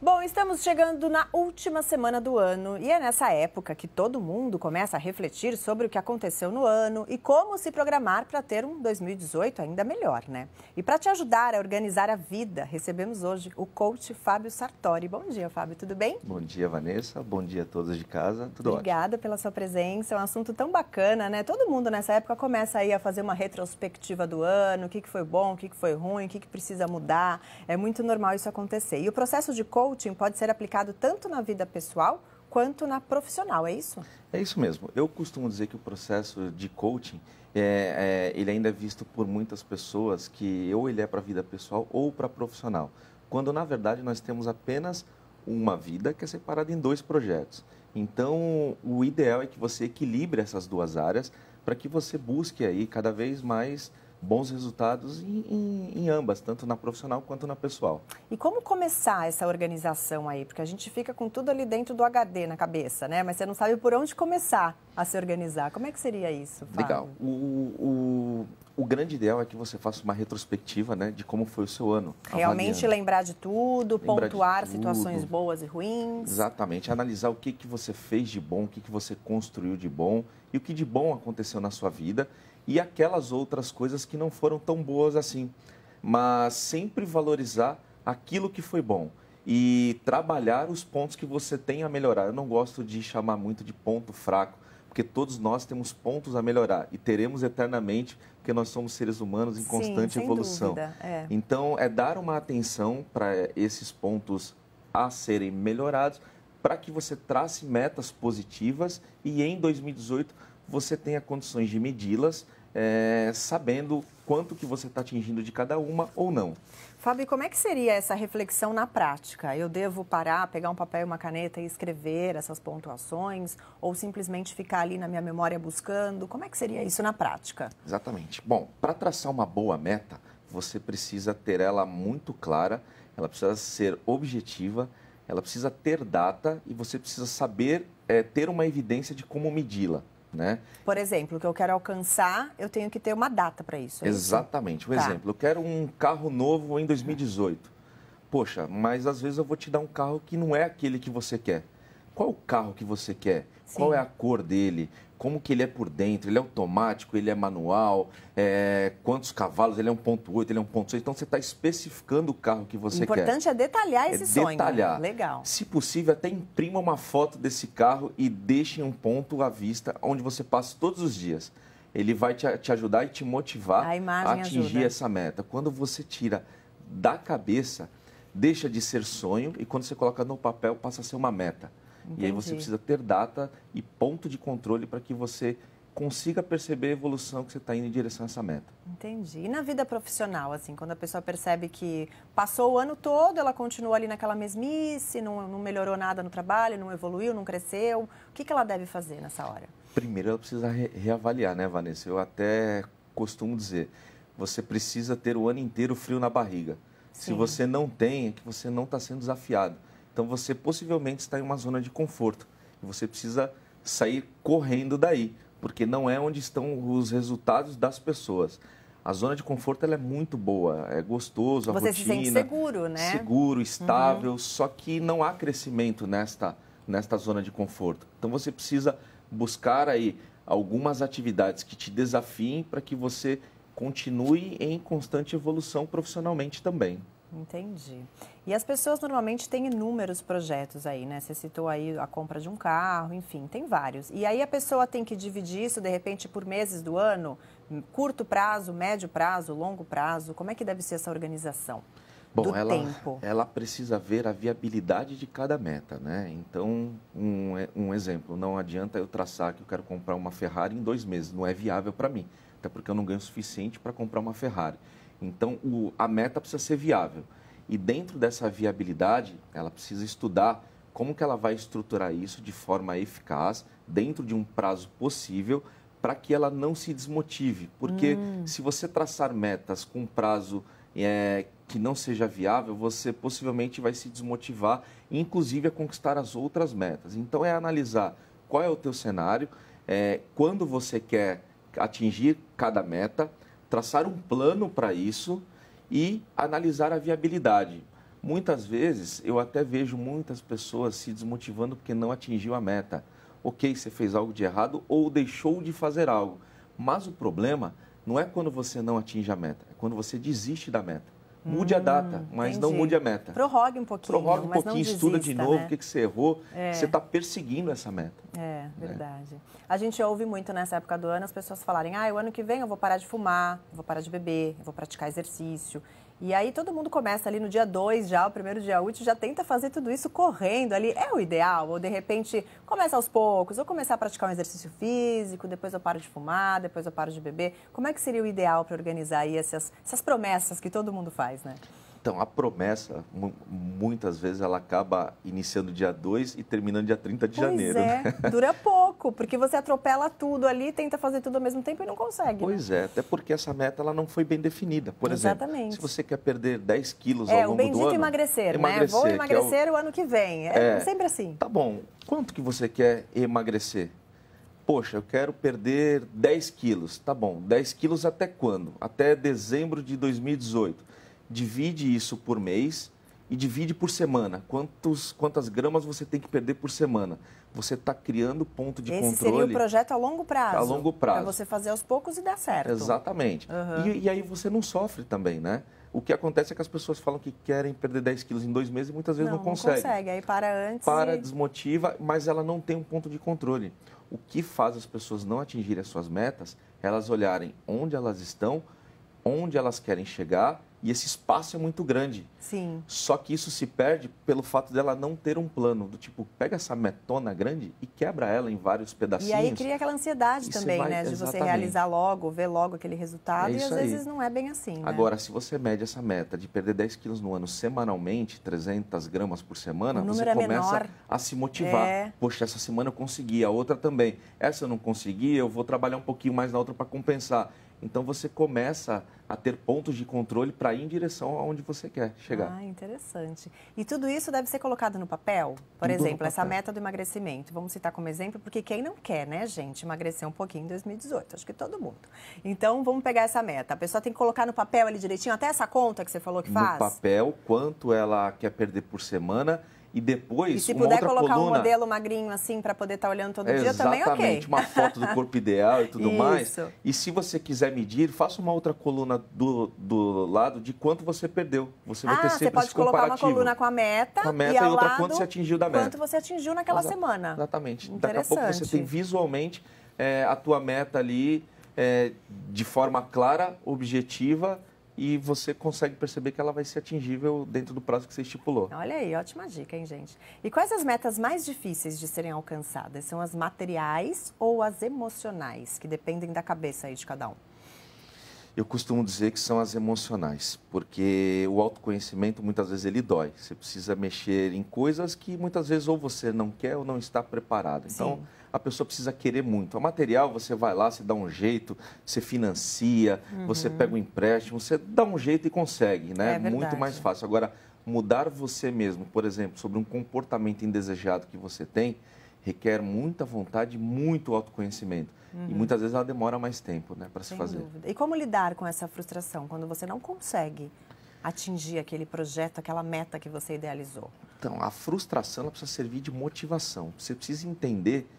Bom, estamos chegando na última semana do ano e é nessa época que todo mundo começa a refletir sobre o que aconteceu no ano e como se programar para ter um 2018 ainda melhor, né? E para te ajudar a organizar a vida, recebemos hoje o coach Fábio Sartori. Bom dia, Fábio, tudo bem? Bom dia, Vanessa. Bom dia a todos de casa. Tudo Obrigada pela sua presença. É um assunto tão bacana, né? Todo mundo nessa época começa aí a fazer uma retrospectiva do ano, o que foi bom, o que foi ruim, o que precisa mudar. É muito normal isso acontecer. E o processo de coaching pode ser aplicado tanto na vida pessoal quanto na profissional, é isso? É isso mesmo. Eu costumo dizer que o processo de coaching, ele ainda é visto por muitas pessoas que ou ele é para a vida pessoal ou para profissional. Quando, na verdade, nós temos apenas uma vida que é separada em dois projetos. Então, o ideal é que você equilibre essas duas áreas para que você busque aí cada vez mais bons resultados em ambas, tanto na profissional quanto na pessoal. E como começar essa organização aí? Porque a gente fica com tudo ali dentro do HD na cabeça, né? Mas você não sabe por onde começar a se organizar. Como é que seria isso, Fábio? Legal. O grande ideal é que você faça uma retrospectiva, né, de como foi o seu ano. Realmente avaliando. lembrar de tudo, pontuar de tudo. situações boas e ruins. Exatamente. Analisar o que você fez de bom, o que você construiu de bom e o que de bom aconteceu na sua vida e aquelas outras coisas que não foram tão boas assim. Mas sempre valorizar aquilo que foi bom e trabalhar os pontos que você tem a melhorar. Eu não gosto de chamar muito de ponto fraco, porque todos nós temos pontos a melhorar e teremos eternamente, porque nós somos seres humanos em constante evolução. Sem dúvida, é. Então, é dar uma atenção para esses pontos a serem melhorados, para que você trace metas positivas e em 2018 você tenha condições de medi-las, sabendo quanto que você está atingindo de cada uma ou não. Fábio, como é que seria essa reflexão na prática? Eu devo parar, pegar um papel e uma caneta e escrever essas pontuações? Ou simplesmente ficar ali na minha memória buscando? Como é que seria isso na prática? Exatamente. Bom, para traçar uma boa meta, você precisa ter ela muito clara, ela precisa ser objetiva, ela precisa ter data e você precisa saber ter uma evidência de como medi-la. Né? Por exemplo, o que eu quero alcançar, eu tenho que ter uma data para isso. Exatamente. Um exemplo, eu quero um carro novo em 2018. Poxa, mas às vezes eu vou te dar um carro que não é aquele que você quer. Qual é o carro que você quer? Sim. Qual é a cor dele? Como que ele é por dentro? Ele é automático? Ele é manual? Quantos cavalos? Ele é 1.8? Ele é 1.6? Então, você está especificando o carro que você quer. O importante é detalhar esse sonho. Detalhar. Legal. Se possível, até imprima uma foto desse carro e deixe um ponto à vista onde você passa todos os dias. Ele vai te ajudar e te motivar a atingir essa meta. Quando você tira da cabeça, deixa de ser sonho e quando você coloca no papel, passa a ser uma meta. Entendi. E aí você precisa ter data e ponto de controle para que você consiga perceber a evolução que você está indo em direção a essa meta. Entendi. E na vida profissional, assim, quando a pessoa percebe que passou o ano todo, ela continua ali naquela mesmice, não melhorou nada no trabalho, não evoluiu, não cresceu, o que ela deve fazer nessa hora? Primeiro, ela precisa reavaliar, né, Vanessa? Eu até costumo dizer, você precisa ter o ano inteiro frio na barriga. Sim. Se você não tem, é que você não está sendo desafiado. Então, você possivelmente está em uma zona de conforto. E você precisa sair correndo daí, porque não é onde estão os resultados das pessoas. A zona de conforto ela é muito boa, é gostoso, a rotina... Você se sente seguro, né? Seguro, estável, só que não há crescimento nesta zona de conforto. Então, você precisa buscar aí algumas atividades que te desafiem para que você continue em constante evolução profissionalmente também. Entendi. E as pessoas normalmente têm inúmeros projetos aí, né? Você citou aí a compra de um carro, enfim, tem vários. E aí a pessoa tem que dividir isso, de repente, por meses do ano? Curto prazo, médio prazo, longo prazo? Como é que deve ser essa organização do tempo? Ela precisa ver a viabilidade de cada meta, né? Então, um exemplo, não adianta eu traçar que eu quero comprar uma Ferrari em 2 meses, não é viável para mim, até porque eu não ganho o suficiente para comprar uma Ferrari. Então, a meta precisa ser viável. E dentro dessa viabilidade, ela precisa estudar como que ela vai estruturar isso de forma eficaz, dentro de um prazo possível, para que ela não se desmotive. Porque se você traçar metas com prazo que não seja viável, você possivelmente vai se desmotivar, inclusive a conquistar as outras metas. Então, é analisar qual é o teu cenário, quando você quer atingir cada meta, traçar um plano para isso e analisar a viabilidade. Muitas vezes, eu até vejo muitas pessoas se desmotivando porque não atingiu a meta. Ok, você fez algo de errado ou deixou de fazer algo. Mas o problema não é quando você não atinge a meta, é quando você desiste da meta. Mude a data, mas entendi. não mude a meta. Prorrogue um pouquinho, Prorrogue um mas pouquinho, não estuda desista, de novo né? o que você errou. Você está perseguindo essa meta. É, verdade. A gente ouve muito nessa época do ano as pessoas falarem, o ano que vem eu vou parar de fumar, eu vou parar de beber, eu vou praticar exercício. E aí todo mundo começa ali no dia 2 já, o primeiro dia útil, já tenta fazer tudo isso correndo ali. É o ideal? Ou de repente começa aos poucos, ou começar a praticar um exercício físico, depois eu paro de fumar, depois eu paro de beber. Como é que seria o ideal para organizar aí essas promessas que todo mundo faz, né? Então, a promessa, muitas vezes, ela acaba iniciando dia 2 e terminando dia 30 de janeiro. Né? Dura pouco, porque você atropela tudo ali, tenta fazer tudo ao mesmo tempo e não consegue. Pois é, até porque essa meta ela não foi bem definida. Por Exatamente. exemplo, se você quer perder 10 quilos ao longo do ano... É, o bendito emagrecer, né? Vou emagrecer o ano que vem. É sempre assim. Tá bom, quanto que você quer emagrecer? Poxa, eu quero perder 10 quilos. Tá bom, 10 quilos até quando? Até dezembro de 2018. Divide isso por mês e divide por semana. Quantas gramas você tem que perder por semana? Você está criando ponto de controle. Esse seria o projeto a longo prazo. A longo prazo. Para você fazer aos poucos e dar certo. Exatamente. E aí você não sofre também, né? O que acontece é que as pessoas falam que querem perder 10 quilos em 2 meses e muitas vezes não conseguem. Não consegue, aí para antes. Desmotiva, mas ela não tem um ponto de controle. O que faz as pessoas não atingirem as suas metas é elas olharem onde elas estão, onde elas querem chegar, e esse espaço é muito grande. Sim. Só que isso se perde pelo fato dela não ter um plano, do tipo, pega essa metona grande e quebra ela em vários pedacinhos. E aí cria aquela ansiedade também, né? De você realizar logo, ver logo aquele resultado, e às vezes não é bem assim, né? Agora, se você mede essa meta de perder 10 quilos no ano semanalmente, 300 gramas por semana, você começa a se motivar. Poxa, essa semana eu consegui, a outra também. Essa eu não consegui, eu vou trabalhar um pouquinho mais na outra para compensar. Então, você começa a ter pontos de controle para ir em direção aonde você quer chegar. Ah, interessante. E tudo isso deve ser colocado no papel? Por exemplo, essa meta do emagrecimento. Vamos citar como exemplo, porque quem não quer, né, gente, emagrecer um pouquinho em 2018? Acho que todo mundo. Então, vamos pegar essa meta. A pessoa tem que colocar no papel ali direitinho, até essa conta que você falou que faz? No papel, quanto ela quer perder por semana. E depois, e se puder colocar um modelo magrinho assim para poder estar olhando todo dia, também ok. Exatamente, uma foto do corpo ideal e tudo mais. E se você quiser medir, faça uma outra coluna do lado de quanto você perdeu. Você vai ter sempre esse comparativo. Você pode colocar uma coluna com a meta e ao outra lado, quanto você atingiu da meta. Quanto você atingiu naquela semana. Exatamente. Daqui a pouco você tem visualmente a tua meta ali de forma clara, objetiva, e você consegue perceber que ela vai ser atingível dentro do prazo que você estipulou. Olha aí, ótima dica, hein, gente? E quais as metas mais difíceis de serem alcançadas? São as materiais ou as emocionais, que dependem da cabeça aí de cada um? Eu costumo dizer que são as emocionais, porque o autoconhecimento muitas vezes ele dói. Você precisa mexer em coisas que muitas vezes ou você não quer ou não está preparado. Então, a pessoa precisa querer muito. A material, você vai lá, você dá um jeito, você financia, você pega um empréstimo, você dá um jeito e consegue, né? É muito mais fácil. Agora, mudar você mesmo, por exemplo, sobre um comportamento indesejado que você tem, requer muita vontade, muito autoconhecimento. E muitas vezes ela demora mais tempo, né, para se fazer. Sem dúvida. E como lidar com essa frustração quando você não consegue atingir aquele projeto, aquela meta que você idealizou? Então, a frustração ela precisa servir de motivação. Você precisa entender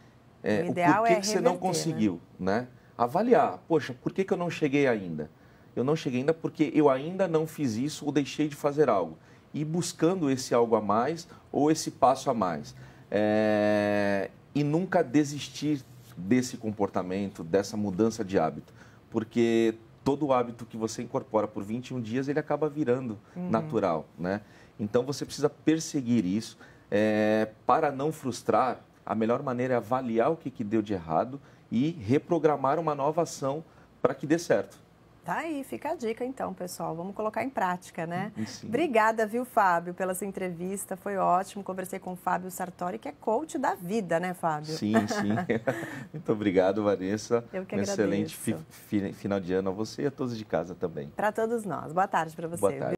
o ideal porquê que você não conseguiu, né? Avaliar, poxa, por que eu não cheguei ainda? Eu não cheguei ainda porque eu ainda não fiz isso ou deixei de fazer algo. E buscando esse algo a mais ou esse passo a mais. E nunca desistir desse comportamento, dessa mudança de hábito. Porque todo hábito que você incorpora por 21 dias, ele acaba virando natural, né? Então, você precisa perseguir isso. Para não frustrar, a melhor maneira é avaliar o que deu de errado e reprogramar uma nova ação para que dê certo. Tá aí, fica a dica então, pessoal. Vamos colocar em prática, né? Sim. Obrigada, viu, Fábio, pela sua entrevista. Foi ótimo. Conversei com o Fábio Sartori, que é coach da vida, né, Fábio? Sim. Muito obrigado, Vanessa. Eu que agradeço. Excelente final de ano a você e a todos de casa também. Para todos nós. Boa tarde para você. Boa tarde.